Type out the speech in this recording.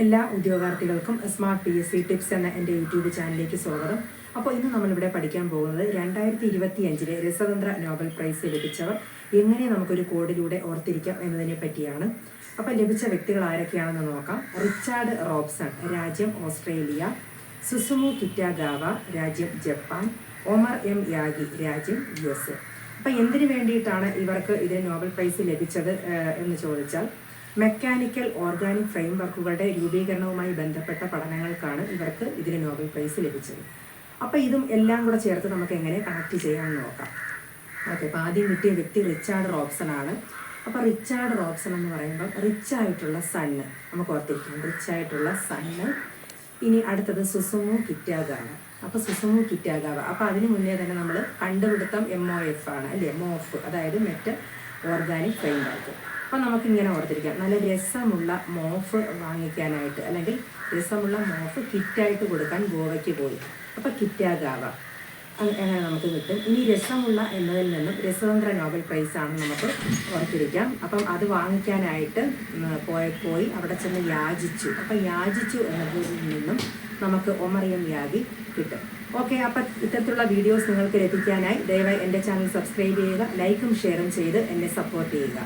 എല്ലാ ഉദ്യോഗാർത്ഥികൾക്കും smart PSC tips എന്ന എൻ്റെ യൂട്യൂബ് ചാനലിലേക്ക് സ്വാഗതം. അപ്പോൾ ഇന്ന് നമ്മളിവിടെ പഠിക്കാൻ പോകുന്നത് 2025 രസതന്ത്ര നോബൽ പ്രൈസ് ലഭിച്ചവർ എങ്ങനെ നമുക്കൊരു കോഡിലൂടെ ഓർത്തിരിക്കാം എന്നതിനെ പറ്റിയാണ്. അപ്പോൾ ലഭിച്ച വ്യക്തികൾ ആരൊക്കെയാണെന്ന് നോക്കാം. റിച്ചാർഡ് റോബ്സൺ, രാജ്യം ഓസ്ട്രേലിയ. സുസുമു കിറ്റാഗാവ, രാജ്യം ജപ്പാൻ. ഒമർ എം യാഗി, രാജ്യം US. അപ്പോൾ എന്തിനു വേണ്ടിയിട്ടാണ് ഇവർക്ക് ഇതിന് നോബൽ പ്രൈസ് ലഭിച്ചത് എന്ന് ചോദിച്ചാൽ, മെക്കാനിക്കൽ ഓർഗാനിക് ഫ്രെയിംവർക്കുകളുടെ രൂപീകരണവുമായി ബന്ധപ്പെട്ട പഠനങ്ങൾക്കാണ് ഇവർക്ക് ഇതിന് നോബൽ പ്രൈസ് ലഭിച്ചത്. അപ്പോൾ ഇതും എല്ലാം കൂടെ ചേർത്ത് നമുക്ക് എങ്ങനെ കണക്ട് ചെയ്യാമെന്ന് നോക്കാം. ഓക്കെ, അപ്പോൾ ആദ്യം കിട്ടിയ വ്യക്തി റിച്ചാർഡ് റോബ്സൺ ആണ്. അപ്പോൾ റിച്ചാർഡ് റോബ്സൺ എന്ന് പറയുമ്പോൾ റിച്ച് ആയിട്ടുള്ള സണ്ണ് നമുക്ക് ഓർത്തിരിക്കാം, റിച്ച് ആയിട്ടുള്ള സണ്ണ്. ഇനി അടുത്തത് സുസുമു കിറ്റാഗാവ. അപ്പോൾ സുസുമു കിറ്റാഗാവ, അപ്പോൾ അതിന് മുന്നേ തന്നെ നമ്മൾ കണ്ടുപിടുത്തം MOF ആണ് അല്ലേ, മോഫ്, അതായത് മെറ്റൽ ഓർഗാനിക് ഫ്രെയിംവർക്ക്. അപ്പോൾ നമുക്കിങ്ങനെ ഓർത്തിരിക്കാം, നല്ല രസമുള്ള മോഫ് വാങ്ങിക്കാനായിട്ട് അല്ലെങ്കിൽ രസമുള്ള മോഫ് കിറ്റായിട്ട് കൊടുക്കാൻ ഗോവയ്ക്ക് പോയി. അപ്പോൾ കിറ്റാഗാവ അങ്ങനെ നമുക്ക് കിട്ടും. ഇനി രസമുള്ള എന്നതിൽ നിന്നും രസതന്ത്ര നോബൽ പ്രൈസ് ആണെന്ന് നമുക്ക് ഓർത്തിരിക്കാം. അപ്പം അത് വാങ്ങിക്കാനായിട്ട് പോയി അവിടെ ചെന്ന് യാചിച്ചു. അപ്പം യാചിച്ചു എന്നതിൽ നിന്നും നമുക്ക് ഒമർ എം യാഗി കിട്ടും. ഓക്കെ, അപ്പം ഇത്തരത്തിലുള്ള വീഡിയോസ് നിങ്ങൾക്ക് ലഭിക്കാനായി ദയവായി എൻ്റെ ചാനൽ സബ്സ്ക്രൈബ് ചെയ്യുക, ലൈക്കും ഷെയറും ചെയ്ത് എന്നെ സപ്പോർട്ട് ചെയ്യുക.